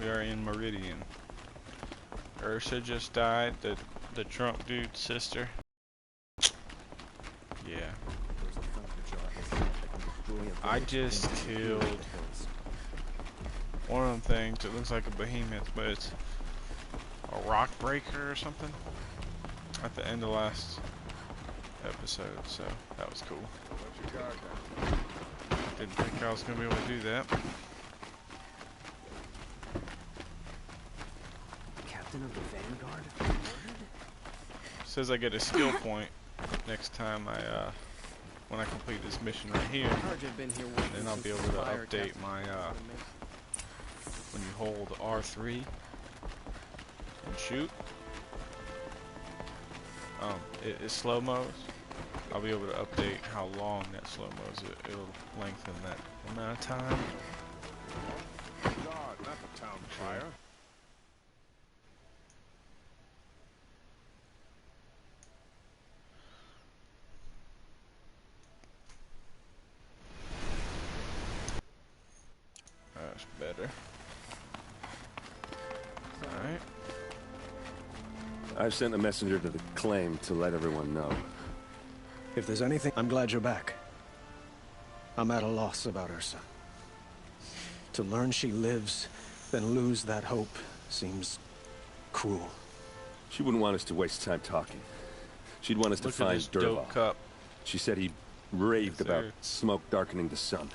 are in Meridian. Ursa just died, the drunk dude's sister. Yeah. I just killed one of them things. It looks like a behemoth, but it's a rock breaker or something at the end of last episode, so that was cool. Didn't think I was gonna be able to do that. Captain of the Vanguard? Says I get a skill point next time when I complete this mission right here. Then I'll be able to update my when you hold R3 and shoot. It slow-mos. I'll be able to update how long that slow-mos. It'll lengthen that amount of time. God, not the town fire. That's better. Alright. I've sent a messenger to the claim to let everyone know. If there's anything, I'm glad you're back. I'm at a loss about Ursa. To learn she lives, then lose that hope, seems cruel. She wouldn't want us to waste time talking. She'd want us to find Dervahl. Cup. She said he raved about smoke darkening the sun.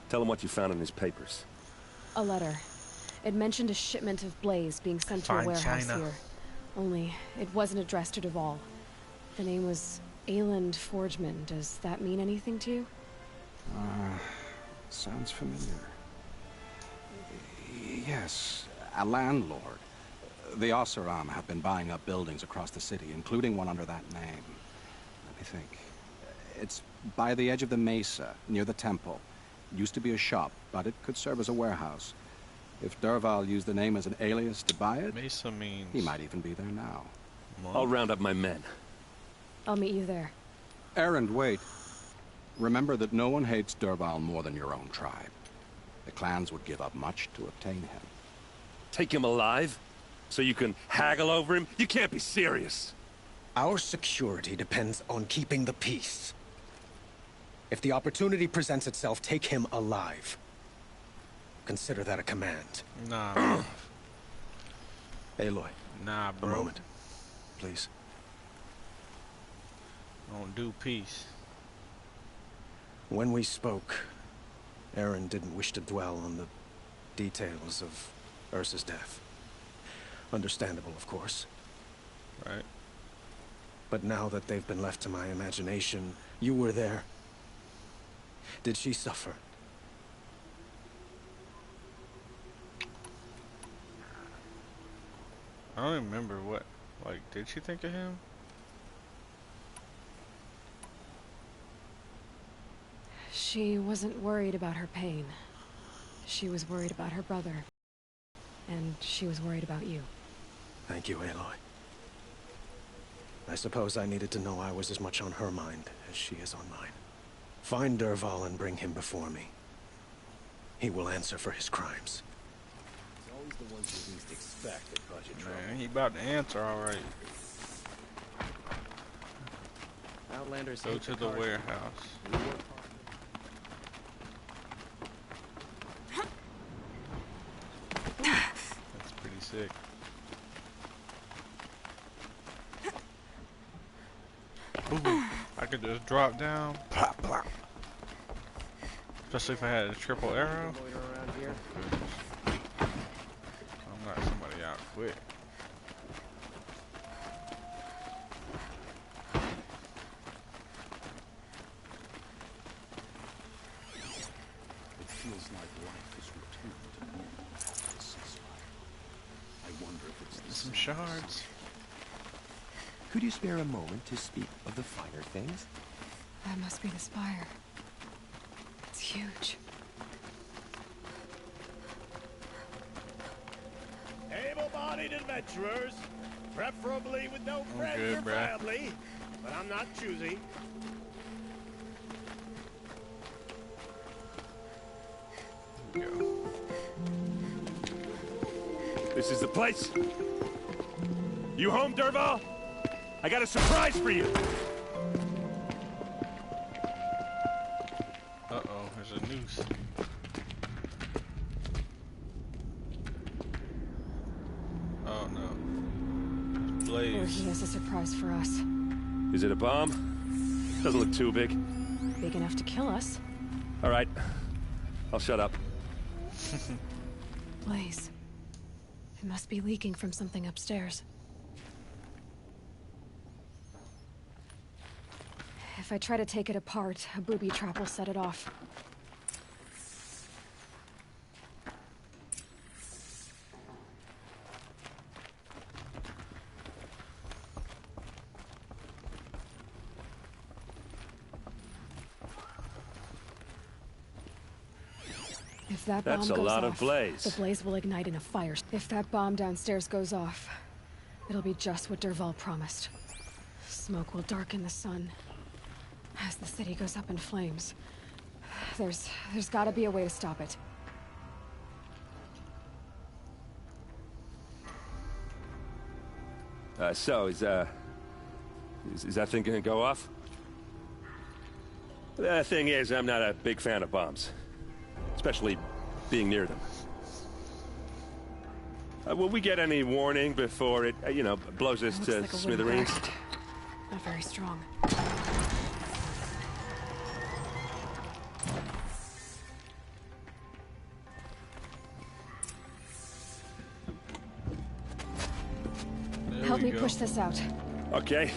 Tell him what you found in his papers. A letter. It mentioned a shipment of blaze being sent to a warehouse here. Only, it wasn't addressed to Dervahl. The name was Ayland Forgeman. Does that mean anything to you? Sounds familiar. Yes, a landlord. The Oseram have been buying up buildings across the city, including one under that name. Let me think. It's by the edge of the mesa, near the temple. Used to be a shop, but it could serve as a warehouse. If Dervahl used the name as an alias to buy it, Mesa means he might even be there now. I'll round up my men. I'll meet you there. Erend, wait. Remember that no one hates Dervahl more than your own tribe. The clans would give up much to obtain him. Take him alive? So you can haggle over him? You can't be serious. Our security depends on keeping the peace. If the opportunity presents itself, take him alive. Consider that a command. Nah, bro. Aloy. Nah, bro. A moment, please. Don't do peace. When we spoke, Erend didn't wish to dwell on the details of Ursa's death. Understandable, of course. Right. But now that they've been left to my imagination, you were there. Did she suffer? I don't remember what, like, did she think of him? She wasn't worried about her pain. She was worried about her brother. And she was worried about you. Thank you, Aloy. I suppose I needed to know I was as much on her mind as she is on mine. Find Dervahl and bring him before me. He will answer for his crimes. It's always the ones you least expect that cause you trouble. Man, he about to answer alright. Outlanders Go to the warehouse. That's pretty sick. Ooh, I could just drop down. Plop, plop. Especially if I had a triple arrow. Around here. I'll knock somebody out quick. It feels like life has returned to normal after the ceasefire. I wonder if it's the Some same. shards. Could you spare a moment to speak of the finer things? That must be the spire. It's huge. Able-bodied adventurers, preferably with no friends good, or bruh. family, but I'm not choosy. There we go. This is the place. You home, Dervahl? I got a surprise for you. Uh-oh, there's a noose. Oh no. Blaze. Or he has a surprise for us. Is it a bomb? Doesn't look too big. Big enough to kill us. All right. I'll shut up. Blaze. It must be leaking from something upstairs. If I try to take it apart, a booby trap will set it off. If that bomb That's a goes lot off, of blaze. the blaze will ignite in a fire. If that bomb downstairs goes off, it'll be just what Dervahl promised. Smoke will darken the sun as the city goes up in flames. There's gotta be a way to stop it. So, is that thing gonna go off? The thing is, I'm not a big fan of bombs. Especially being near them. Will we get any warning before it, blows us to Looks like a wooden smithereens? grenade. Not very strong. Help me push this out. Okay.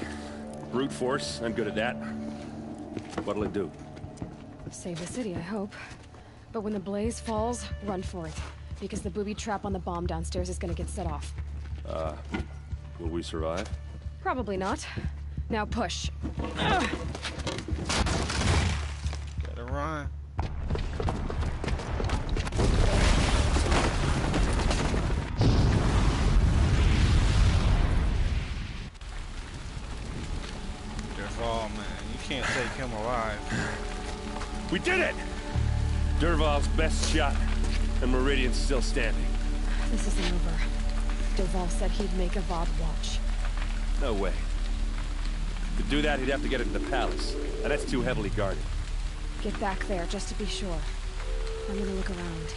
Brute force, I'm good at that. What'll it do? Save the city, I hope. But when the blaze falls, run for it. Because the booby trap on the bomb downstairs is gonna get set off. Will we survive? Probably not. Now push. Gotta run. Dervahl, man, you can't take him alive. We did it! Dervahl's best shot, and Meridian's still standing. This isn't over. Dervahl said he'd make Avad watch. No way. To do that, he'd have to get into the palace, and that's too heavily guarded. Get back there, just to be sure. I'm gonna look around.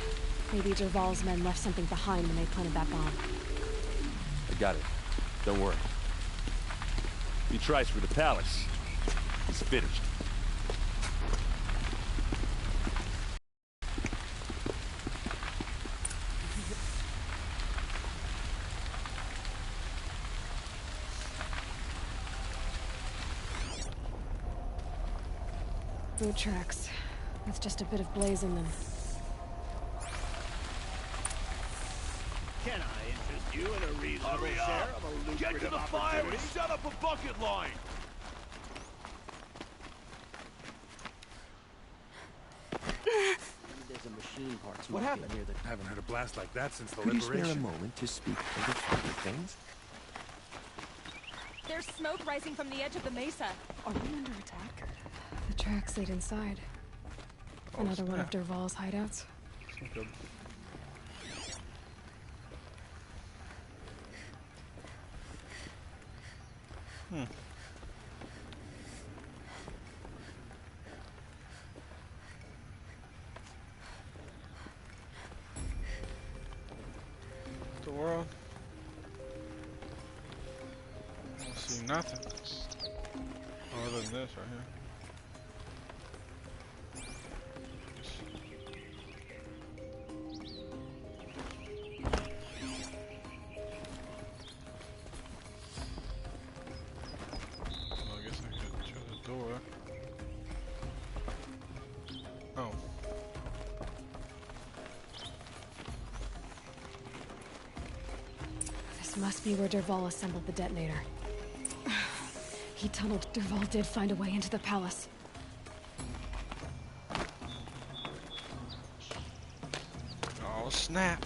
Maybe Dervahl's men left something behind when they planted that bomb. I got it. Don't worry. If he tries for the palace, he's finished. Boot tracks. With just a bit of blaze in them. Can I interest you in a reasonable share of a lucrative Get to the fire and set up a bucket line! There's a machine parts. What happened? Here that I haven't heard a blast like that since the Could you liberation. spare a moment to speak of the finer things? There's smoke rising from the edge of the mesa. Are we under attack? The tracks lead inside. Another one of Dervahl's hideouts. The world. I don't see nothing. Other than this right here. Well, I guess I could shut the door. Oh. This must be where Dervahl assembled the detonator. He tunneled. Dervahl did find a way into the palace. Oh, snap.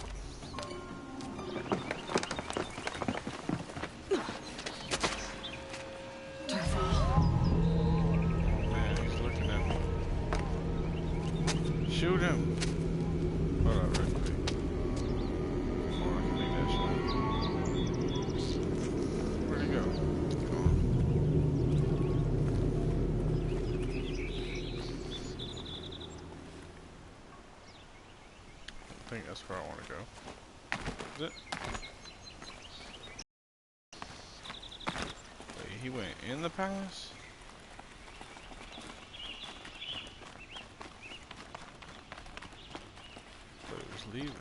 Man, he's looking at me. Shoot him. Hold on, real quick. Oh, I can make that shot. think that's where I want to go. Is it? Wait, he went in the palace? But it was leaving.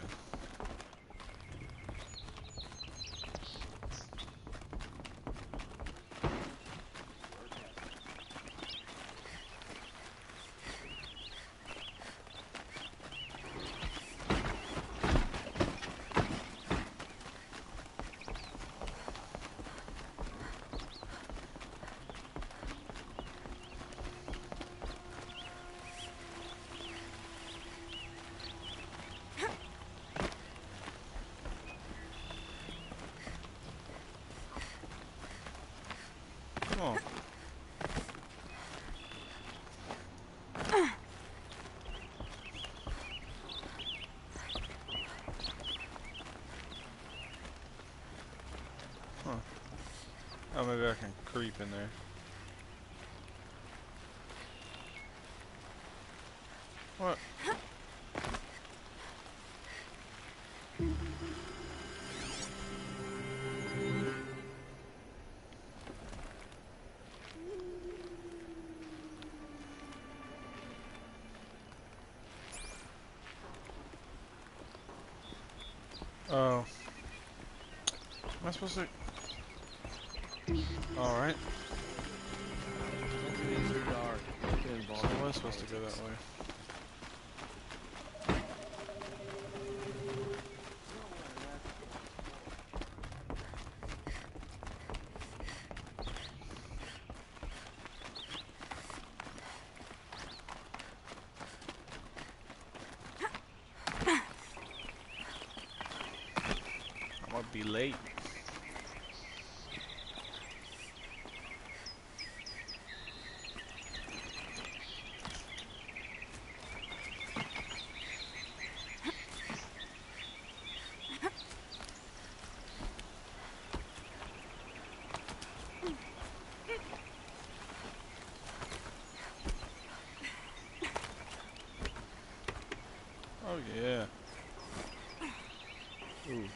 Oh. Huh. Oh, maybe I can creep in there. What? Oh. Am I supposed to? Alright. So I was supposed to go that way. I'm gonna be late. Oh yeah. Ooh.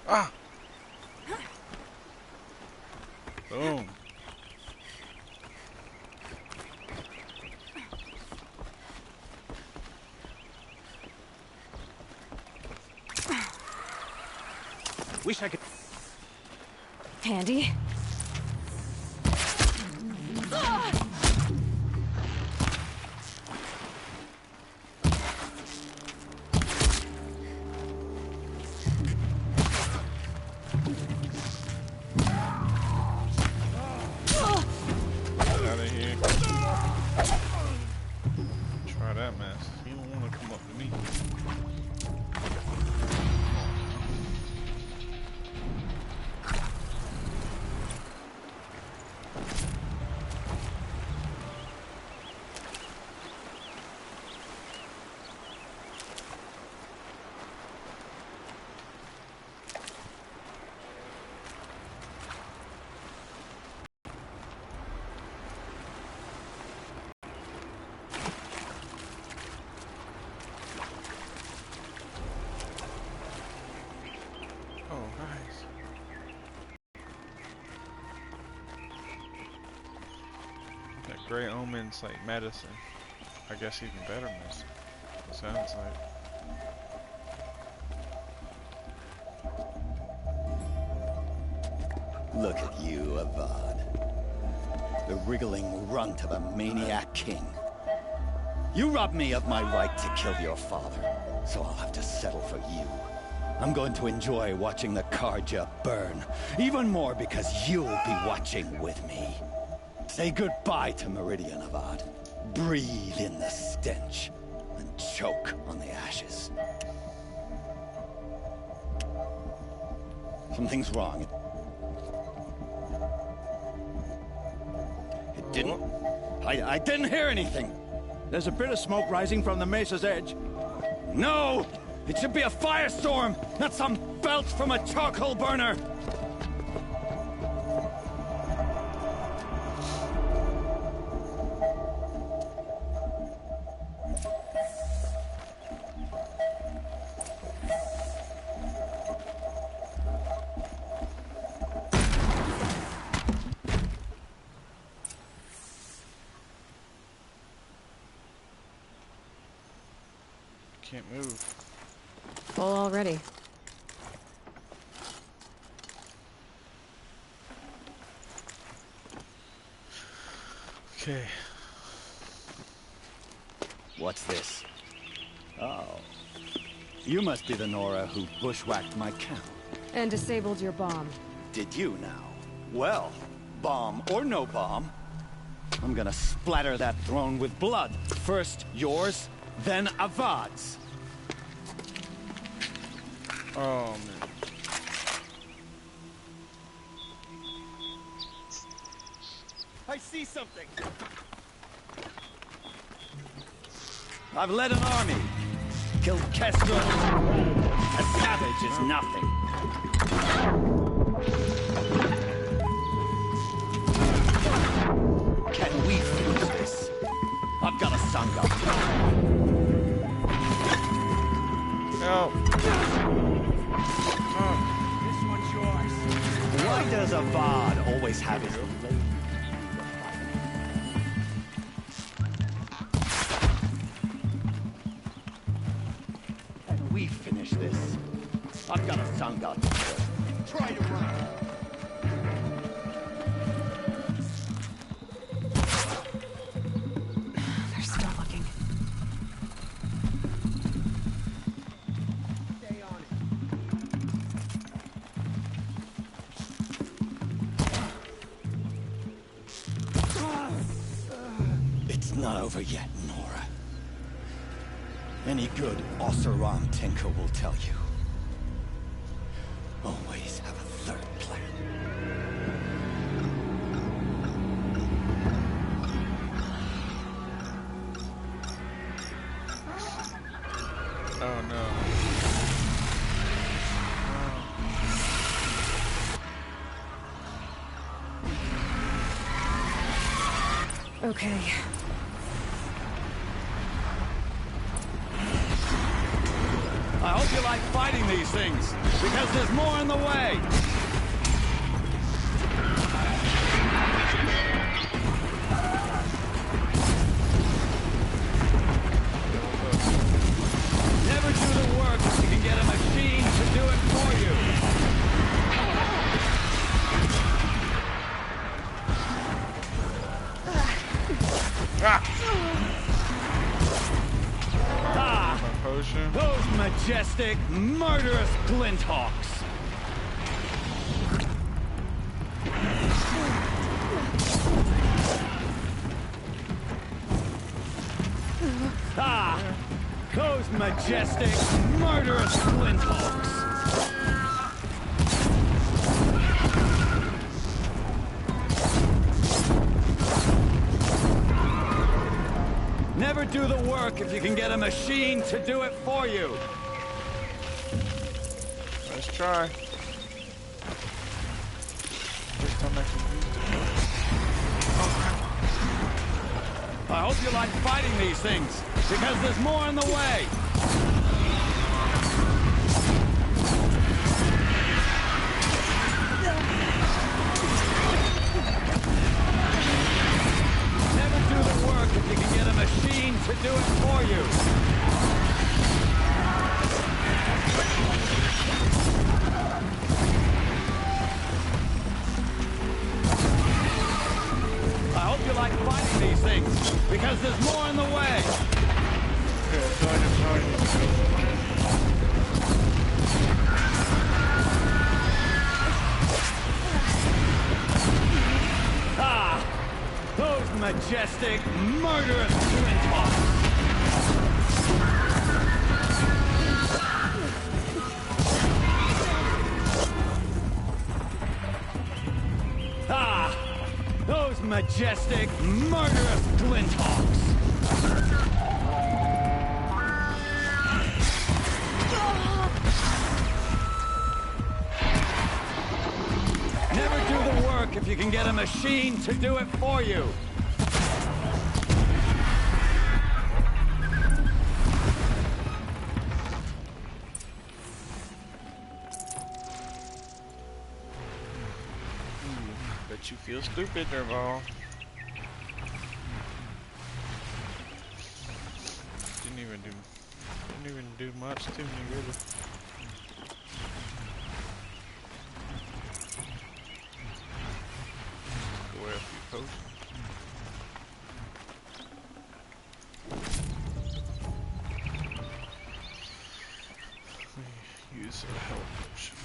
Ah! Boom. Wish I could... Handy. Out of here. Try that mess. He don't want to come up to me. Oh, nice. That Grey Omen's like medicine. I guess even better medicine. It sounds like. Look at you, Avad. The wriggling runt of a maniac king. You robbed me of my right to kill your father, so I'll have to settle for you. I'm going to enjoy watching the Karja burn, even more because you'll be watching with me. Say goodbye to Meridian, Avad. Breathe in the stench, and choke on the ashes. Something's wrong. It didn't... I didn't hear anything. There's a bit of smoke rising from the mesa's edge. No! It should be a firestorm, not some belch from a charcoal burner! can't move. Full already. Okay. What's this? Oh. You must be the Nora who bushwhacked my camp. And disabled your bomb. Did you now? Well, bomb or no bomb, I'm gonna splatter that throne with blood. First yours, then Avad's. Oh, man. I see something! I've led an army. Killed Kestrel. A savage is nothing. Can we finish this? I've got a Sangha. No. This one's yours. Why does Avad always have his own lady? Can we finish this? I've got a Sangha. Try to run. They're still looking. Stay on it. It's not over yet, Nora. Any good Oseram tinker will tell you. Always have a third plan. Oh no. Okay. I hope you like fighting these things, because there's more in the way. Never do the work if you can get a machine to do it for you. Potion. Those majestic, murderous glinthawks. Those majestic, murderous glinthawks. Never do the work if you can get a machine to do it for you. Let's try. First time I can use it. I hope you like fighting these things, because there's more in the way. Never do the work if you can get a machine to do it for you. I hope you like fighting these things, because there's more in the way. Those majestic, murderous glinthawks. Those majestic, murderous glinthawks. Never do the work if you can get a machine to do it for you. Bet you feel stupid, Derval. Didn't even do Didn't even do much to me, really. Go away a few potions. Use a health potion.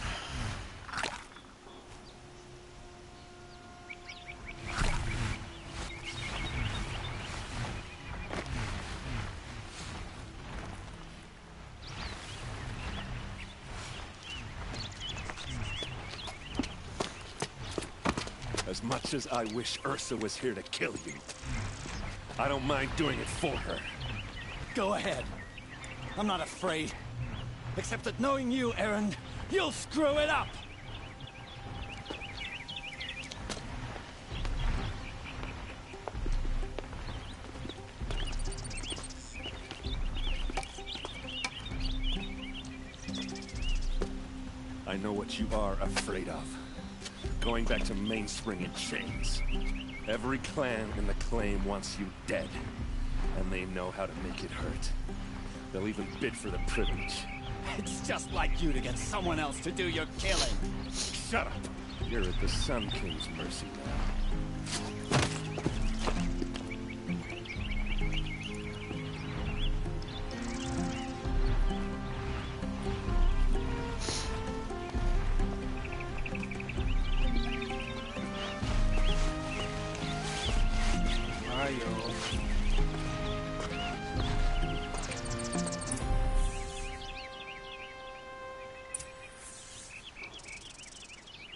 As much as I wish Ursa was here to kill you, I don't mind doing it for her. Go ahead. I'm not afraid. Except that knowing you, Aaron, you'll screw it up! I know what you are afraid of. Going back to Mainspring in chains. Every clan in the claim wants you dead. And they know how to make it hurt. They'll even bid for the privilege. It's just like you to get someone else to do your killing. Shut up! You're at the Sun King's mercy now.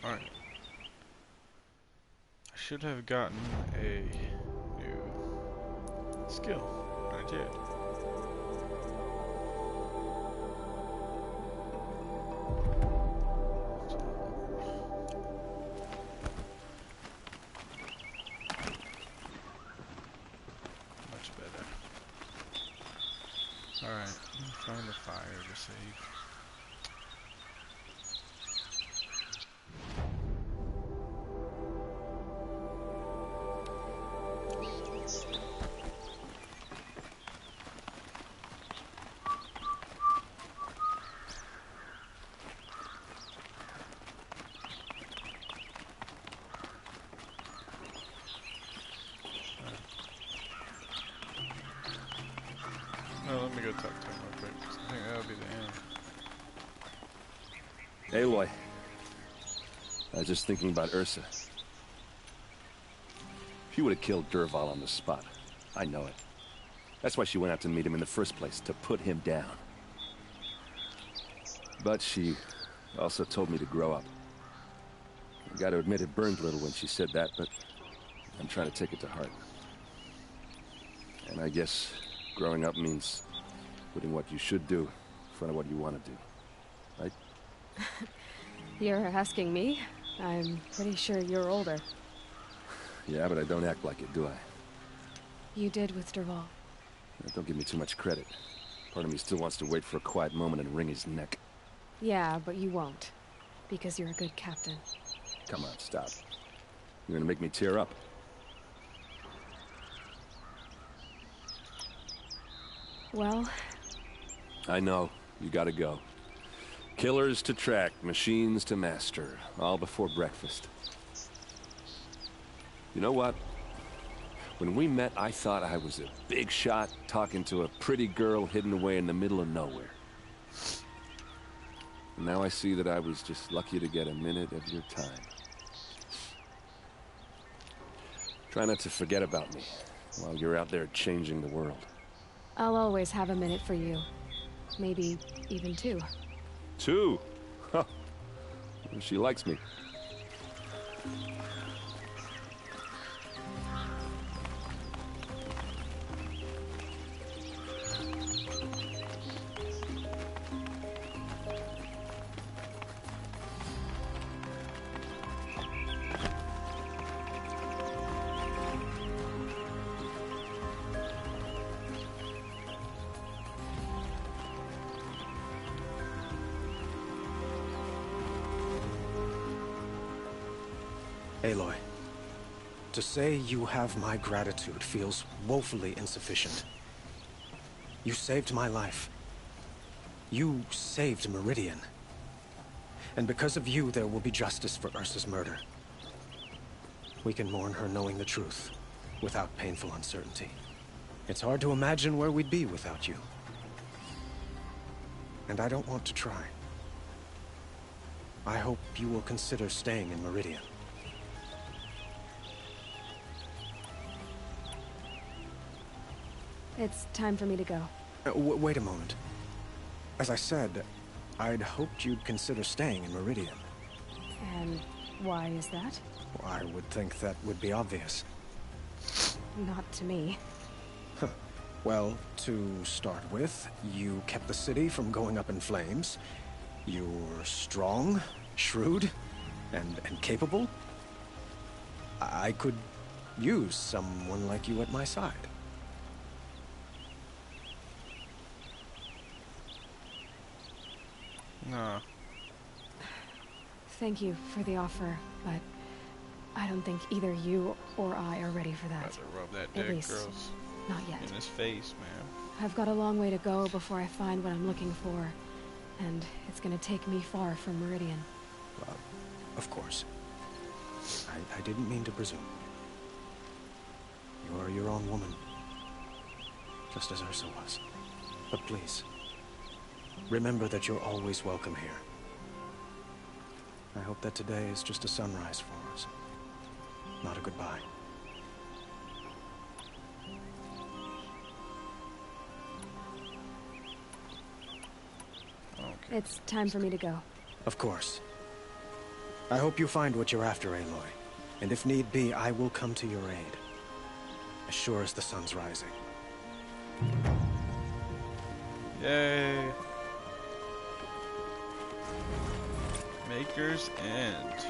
Alright. I should have gotten a new skill. I did. Much better. Alright, find the fire to save. Oh, let me go talk to him real quick. I think that'll be the end. Aloy. I was just thinking about Ursa. She would have killed Dervahl on the spot. I know it. That's why she went out to meet him in the first place, to put him down. But she also told me to grow up. I gotta admit it burned a little when she said that, but I'm trying to take it to heart. And I guess growing up means putting what you should do in front of what you want to do. Right? You're asking me? I'm pretty sure you're older. Yeah, but I don't act like it, do I? You did with Dervahl. Don't give me too much credit. Part of me still wants to wait for a quiet moment and wring his neck. Yeah, but you won't. Because you're a good captain. Come on, stop. You're gonna make me tear up. Well... I know. You gotta go. Killers to track, machines to master. All before breakfast. You know what? When we met, I thought I was a big shot talking to a pretty girl hidden away in the middle of nowhere. And now I see that I was just lucky to get a minute of your time. Try not to forget about me while you're out there changing the world. I'll always have a minute for you. Maybe even two. Two? Huh. She likes me. Aloy, to say you have my gratitude feels woefully insufficient. You saved my life, You saved Meridian. And because of you, there will be justice for Ursa's murder. We can mourn her knowing the truth, without painful uncertainty. It's hard to imagine where we'd be without you. And I don't want to try. I hope you will consider staying in Meridian. It's time for me to go. Wait a moment. As I said, I'd hoped you'd consider staying in Meridian. And why is that? Well, I would think that would be obvious. Not to me. Well, to start with, you kept the city from going up in flames. You're strong, shrewd, and capable. I could use someone like you at my side. No. Thank you for the offer, but I don't think either you or I are ready for that. About to rub that At dead least, girl's not yet. in his face, man. I've got a long way to go before I find what I'm looking for, and it's gonna take me far from Meridian. Of course. I didn't mean to presume. You are your own woman, just as Ursa was. But please, remember that you're always welcome here. I hope that today is just a sunrise for us, not a goodbye. Okay. It's time for me to go. Of course. I hope you find what you're after, Aloy. And if need be, I will come to your aid. As sure as the sun's rising. Yay. Maker's End.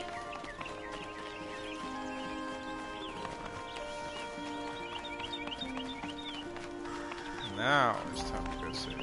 Now it's time to go save.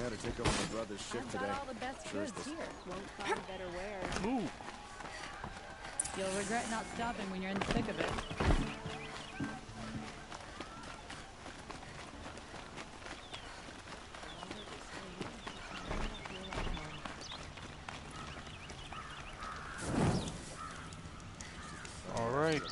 Gotta take over my brother's ship I've today. got all the best Sure goods is here. Won't find better wares. Move. You'll regret not stopping when you're in the thick of it. All right.